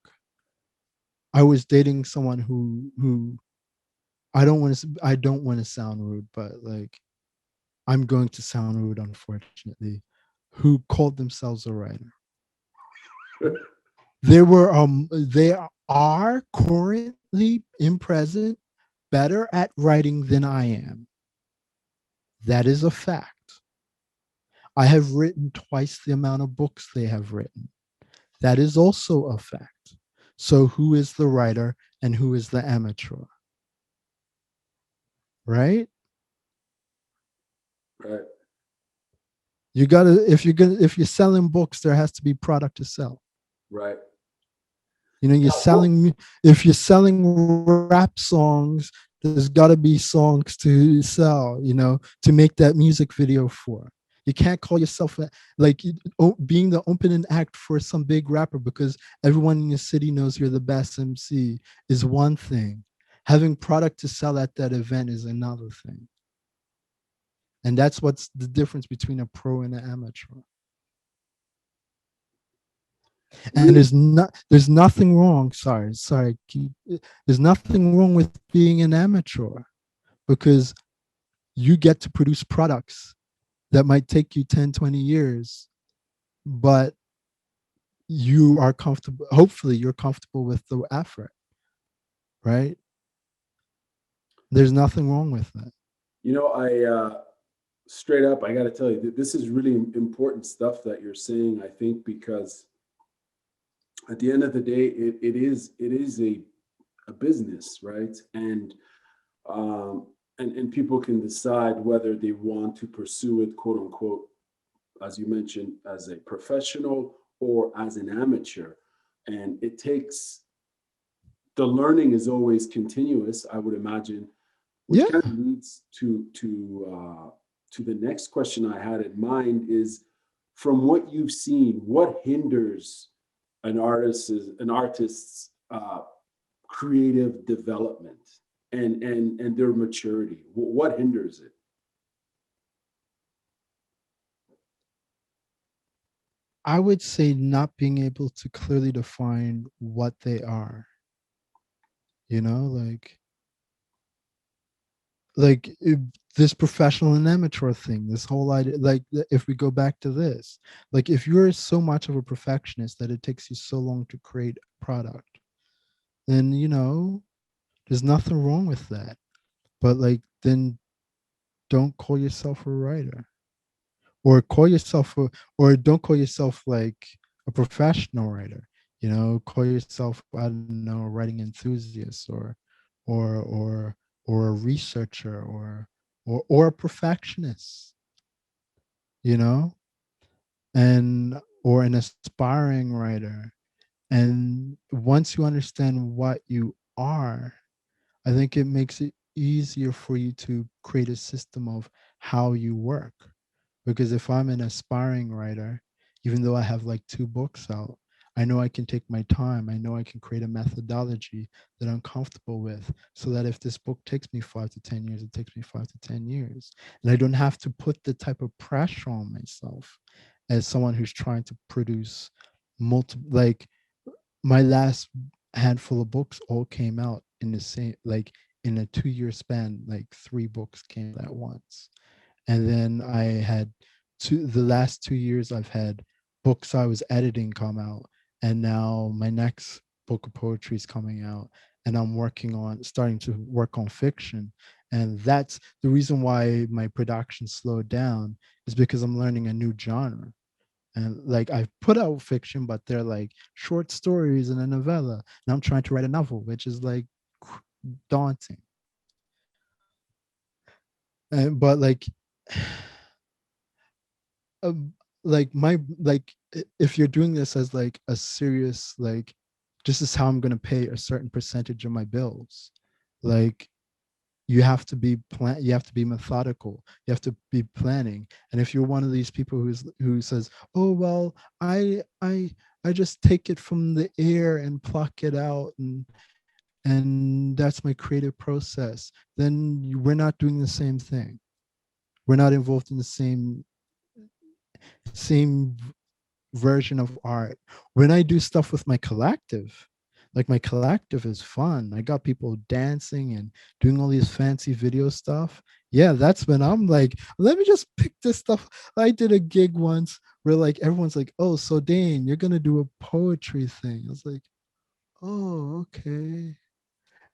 I was dating someone who I don't want to sound rude, but like I'm going to sound rude, unfortunately, who called themselves a writer. They are currently in present better at writing than I am. That is a fact. I have written twice the amount of books they have written. That is also a fact. So who is the writer and who is the amateur? Right? Right. You gotta if you're selling books, there has to be product to sell. Right. You know, if you're selling rap songs, there's got to be songs to sell, you know, to make that music video for. You can't call yourself like being the opening act for some big rapper because everyone in your city knows you're the best MC is one thing. Having product to sell at that event is another thing. And that's what's the difference between a pro and an amateur. And Really. there's nothing wrong. There's nothing wrong with being an amateur because you get to produce products that might take you 10, 20 years, but you are comfortable, hopefully you're comfortable with the effort, right? There's nothing wrong with that. I straight up, I got to tell you that this is really important stuff that you're saying. I think because at the end of the day, it is a business, right? Um, and people can decide whether they want to pursue it, quote unquote, as you mentioned, as a professional or as an amateur. And it takes the learning is always continuous, I would imagine, which Yeah. kind of leads to the next question I had in mind is, from what you've seen, what hinders an artist's creative development and their maturity? What hinders it? I would say not being able to clearly define what they are, you know, like this professional and amateur thing, this whole idea, like if we go back to this, like if you're so much of a perfectionist that it takes you so long to create a product, then there's nothing wrong with that. But like then don't call yourself a writer, or call yourself or don't call yourself like a professional writer. Call yourself, I don't know, a writing enthusiast, or or or a researcher, or a perfectionist, you know and or an aspiring writer. And once you understand what you are, I think it makes it easier for you to create a system of how you work. Because if I'm an aspiring writer, even though I have like 2 books out, I know I can take my time. I know I can create a methodology that I'm comfortable with, so that if this book takes me 5 to 10 years, it takes me 5 to 10 years. And I don't have to put the type of pressure on myself as someone who's trying to produce multiple, like my last handful of books all came out in the same, like in a 2-year span, like 3 books came out at once. And then I had the last 2 years I've had books I was editing come out, and now my next book of poetry is coming out, and I'm starting to work on fiction. And that's the reason why my production slowed down, is because I'm learning a new genre. And like I've put out fiction, but they're like short stories and a novella. And I'm trying to write a novel, which is like daunting. And but um, like my like if you're doing this as like a serious, like this is how I'm going to pay a certain percentage of my bills, like you have to be methodical, you have to be planning. And if you're one of these people who says, oh well, I just take it from the air and pluck it out, and that's my creative process, then we're not doing the same thing. We're not involved in the same version of art. When I do stuff with my collective, like my collective is fun. I got people dancing and doing all these fancy video stuff. Yeah, that's when I'm like, let me just pick this stuff. I did a gig once where like everyone's like, oh, so Dane, you're gonna do a poetry thing. I was like, oh, okay.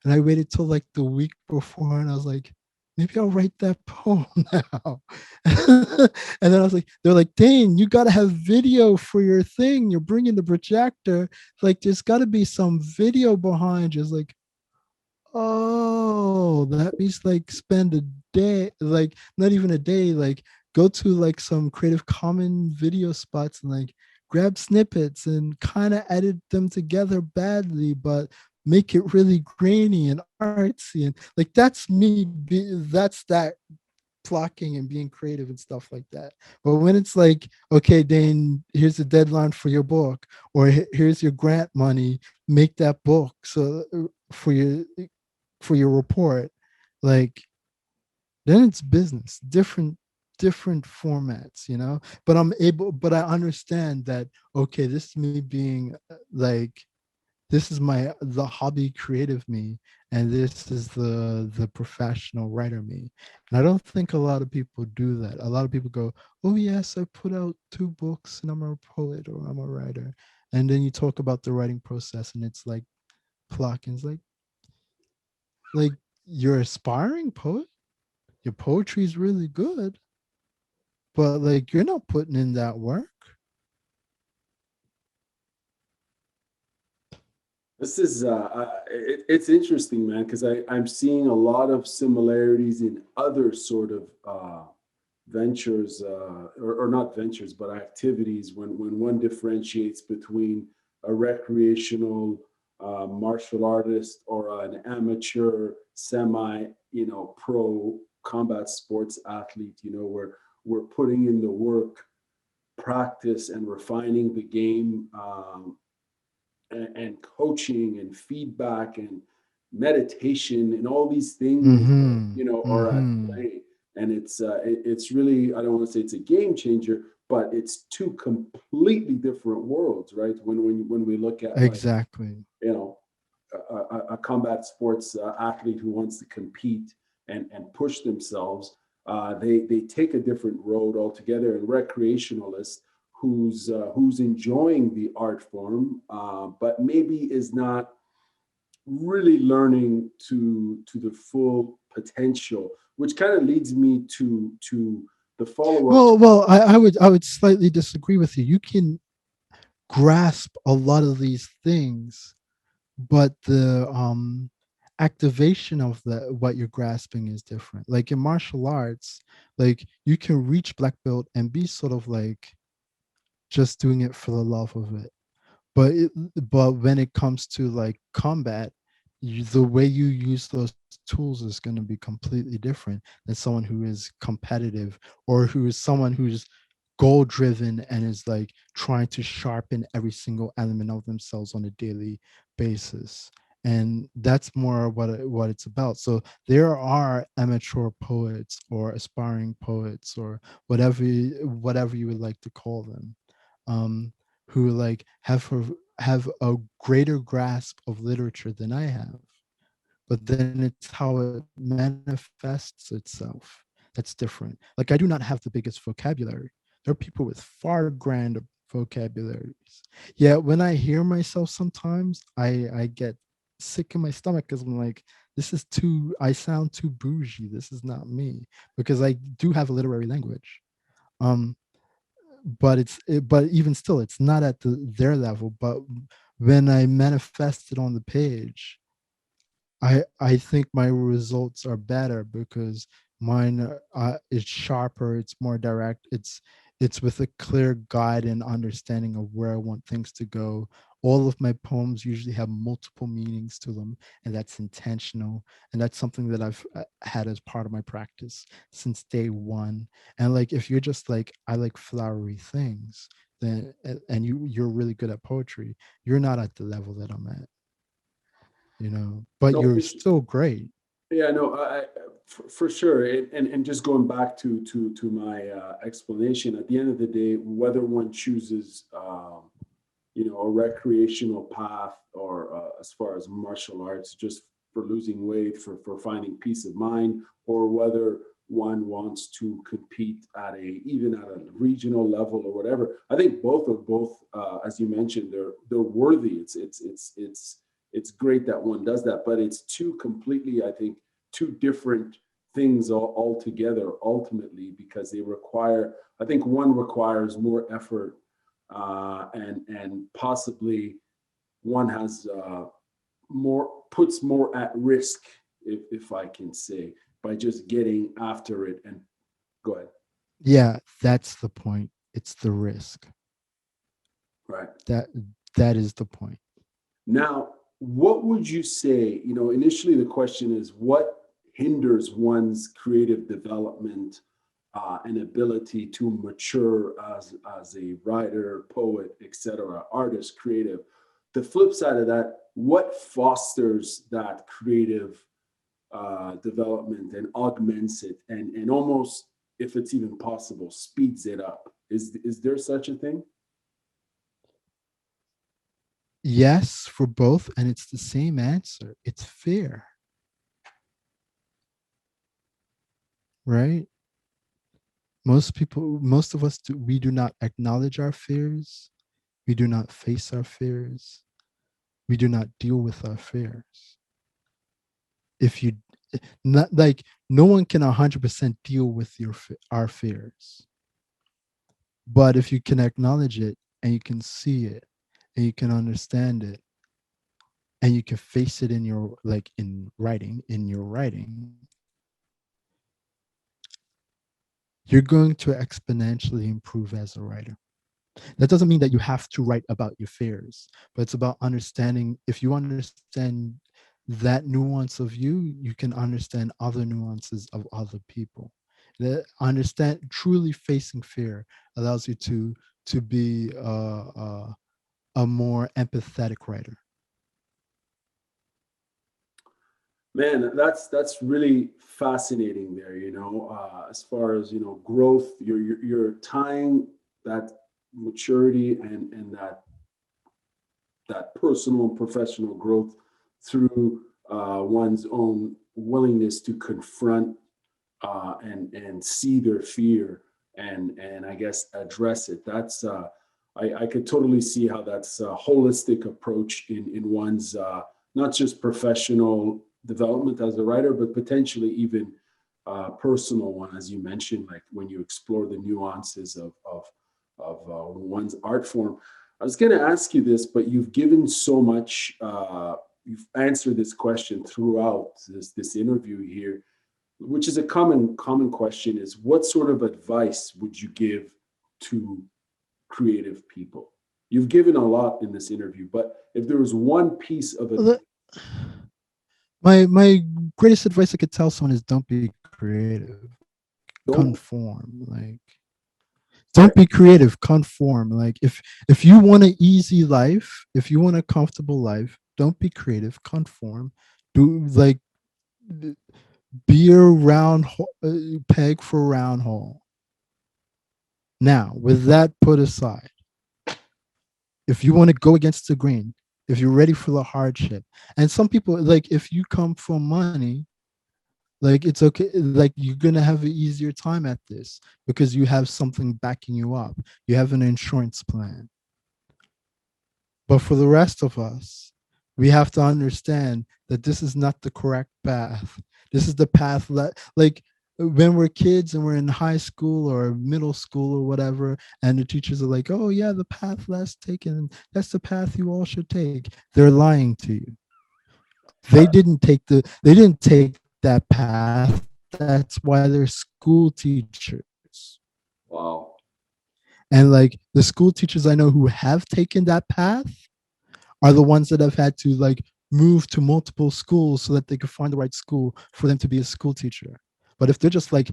And I waited till like the week before, and I was like, maybe I'll write that poem now. And then I was like, they're like, Dane, you got to have video for your thing. You're bringing the projector. Like, there's got to be some video behind you. It's like, oh, that means like spend a day, like not even a day, like go to like some Creative Common video spots and like grab snippets and kind of edit them together badly, but make it really grainy and artsy. And like that's that flocking and being creative and stuff like that. But when it's like, okay, Dane, here's the deadline for your book, or here's your grant money, make that book so for your report, like then it's business, different formats, but I understand that, okay, this is me being like this is my the hobby creative me, and this is the professional writer me. And I don't think a lot of people do that. A lot of people go, oh yes, I put out 2 books and I'm a poet or I'm a writer. And then you talk about the writing process and it's like pluck, and it's like you're aspiring poet, your poetry is really good, but like you're not putting in that work. This is it's interesting, man, because I'm seeing a lot of similarities in other sort of ventures, or not ventures, but activities. When one differentiates between a recreational martial artist or an amateur semi, pro combat sports athlete, where we're putting in the work, practice, and refining the game. And coaching and feedback and meditation and all these things, Mm-hmm. are at Mm-hmm. play. And it's really, I don't want to say it's a game changer, but it's two completely different worlds, right? When we look at, like, Exactly. you know a combat sports athlete who wants to compete and push themselves, they take a different road altogether. And recreationalists who's enjoying the art form, but maybe is not really learning to the full potential, which kind of leads me to the follow up. Well, I would slightly disagree with you. You can grasp a lot of these things, but the activation of the what you're grasping is different. Like in martial arts, like you can reach black belt and be sort of like just doing it for the love of it. But when it comes to like combat, the way you use those tools is going to be completely different than someone who is competitive, or who is someone who's goal driven and is like trying to sharpen every single element of themselves on a daily basis. And that's more what it's about. So there are amateur poets or aspiring poets or whatever you would like to call them, um, who like have a greater grasp of literature than I have. But then it's how it manifests itself that's different. Like I do not have the biggest vocabulary. There are people with far grander vocabularies. Yet when I hear myself sometimes, I get sick in my stomach because I'm like, this is too, I sound too bougie. This is not me, because I do have a literary language. Um, but even still, it's not at their level. But when I manifest it on the page, I think my results are better because mine is sharper, it's more direct, it's with a clear guide and understanding of where I want things to go. All of my poems usually have multiple meanings to them, and that's intentional. And that's something that I've had as part of my practice since day one. And like, if you're just like, I like flowery things, then and you're really good at poetry, you're not at the level that I'm at, but No, you're still great. yeah, no, for sure. And just going back to my explanation, at the end of the day, whether one chooses, a recreational path, or as far as martial arts, just for losing weight, for finding peace of mind, or whether one wants to compete even at a regional level or whatever. I think both, as you mentioned, they're worthy. It's great that one does that, but it's two completely, I think, two different things altogether ultimately, because they require, I think one requires more effort, and possibly one has puts more at risk, if I can say, by just getting after it. And go ahead. Yeah, that's the point. It's the risk. Right That that is the point. now, what would you say? Initially the question is, what hinders one's creative development, and ability to mature as a writer, poet, etc., artist, creative. The flip side of that, what fosters that creative development and augments it, and almost, if it's even possible, speeds it up? Is there such a thing? Yes, for both, and it's the same answer. It's fear, right? Most of us, we do not acknowledge our fears. We do not face our fears. We do not deal with our fears. If you not like no one can 100% deal with our fears, but if you can acknowledge it and you can see it and you can understand it and you can face it in your writing, you're going to exponentially improve as a writer. That doesn't mean that you have to write about your fears, but it's about understanding. If you understand that nuance of you, you can understand other nuances of other people. Understand truly facing fear allows you to be a more empathetic writer. Man, that's really fascinating there, as far as, growth, you're tying that maturity and that personal and professional growth through one's own willingness to confront and see their fear and I guess address it. That's I could totally see how that's a holistic approach in one's not just professional development as a writer, but potentially even personal one, as you mentioned, like when you explore the nuances of one's art form. I was going to ask you this, but you've given so much. You've answered this question throughout this interview here, which is a common question: is what sort of advice would you give to creative people? You've given a lot in this interview, but if there was one piece of advice, My greatest advice I could tell someone is don't be creative, don't. conform. Like don't be creative, conform. Like if you want an easy life, if you want a comfortable life, don't be creative, conform. Do like be a peg for a round hole. Now, with that put aside, if you want to go against the grain, if you're ready for the hardship, and some people like if you come from money, like it's okay, like you're gonna have an easier time at this because you have something backing you up. You have an insurance plan. But for the rest of us, we have to understand that this is not the correct path. This is the path like when we're kids and we're in high school or middle school or whatever, and the teachers are like, oh yeah, the path less taken, that's the path you all should take. They're lying to you. They didn't take that path. That's why they're school teachers. Wow. And like the school teachers I know who have taken that path are the ones that have had to like move to multiple schools so that they could find the right school for them to be a school teacher. But if they're just like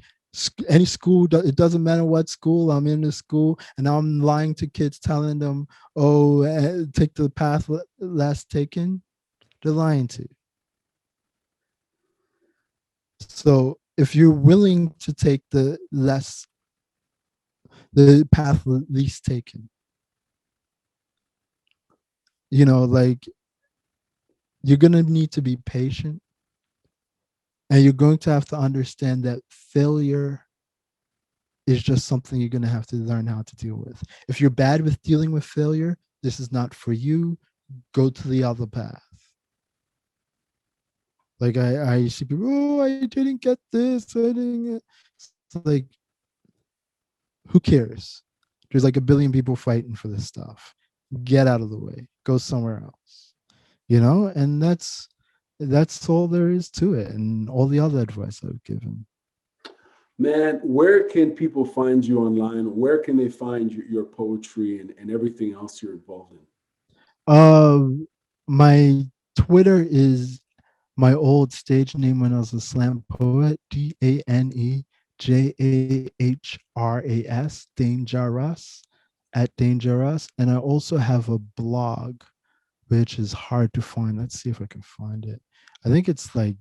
any school, it doesn't matter what school, I'm in the school and now I'm lying to kids telling them, oh, take the path last taken, they're lying to you. So if you're willing to take the path least taken, like you're going to need to be patient and you're going to have to understand that failure is just something you're going to have to learn how to deal with. If you're bad with dealing with failure, this is not for you. Go to the other path. Like I see people, oh, I didn't get this. I didn't get. It's like, who cares? There's like a billion people fighting for this stuff. Get out of the way. Go somewhere else. And that's all there is to it, and all the other advice I've given. Man, where can people find you online? Where can they find your poetry and everything else you're involved in? My Twitter is my old stage name when I was a slam poet, DaneJahras, Dangerous, at Dangerous. And I also have a blog, which is hard to find. Let's see if I can find it. I think it's like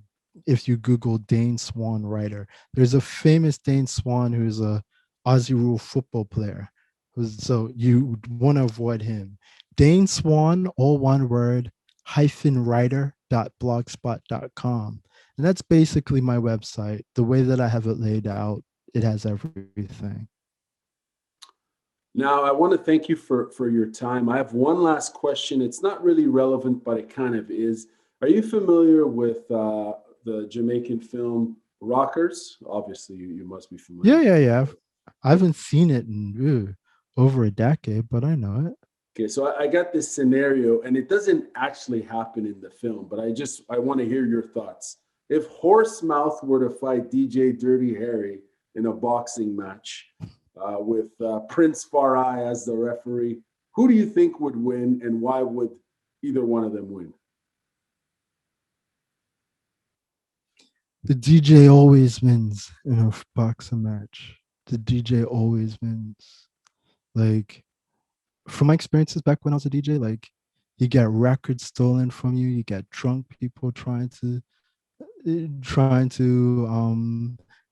if you Google Dane Swan writer, there's a famous Dane Swan who's a Aussie rule football player. So you want to avoid him. Dane Swan, all one word, -writer.blogspot.com. And that's basically my website. The way that I have it laid out, it has everything. Now, I want to thank you for your time. I have one last question. It's not really relevant, but it kind of is. Are you familiar with the Jamaican film Rockers? Obviously, you must be familiar. Yeah. I haven't seen it in over a decade, but I know it. Okay, so I got this scenario, and it doesn't actually happen in the film, but I want to hear your thoughts. If Horsemouth were to fight DJ Dirty Harry in a boxing match with Prince Farai as the referee, who do you think would win, and why would either one of them win? The DJ always wins in a boxing match. The DJ always wins. Like, from my experiences back when I was a DJ, like, you get records stolen from you, you get drunk people trying to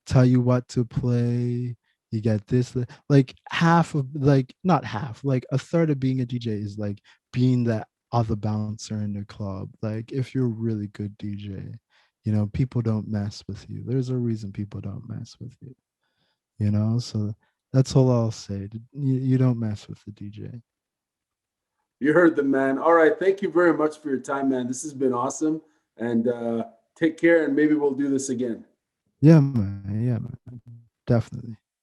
tell you what to play. You get this, like half of, like, not half, like a third of being a DJ is like being that other bouncer in the club. Like, if you're a really good DJ, people don't mess with you. There's a reason people don't mess with you. So that's all I'll say. You don't mess with the DJ. You heard the man. All right, thank you very much for your time, man. This has been awesome, and take care, and maybe we'll do this again. Yeah, man. Definitely.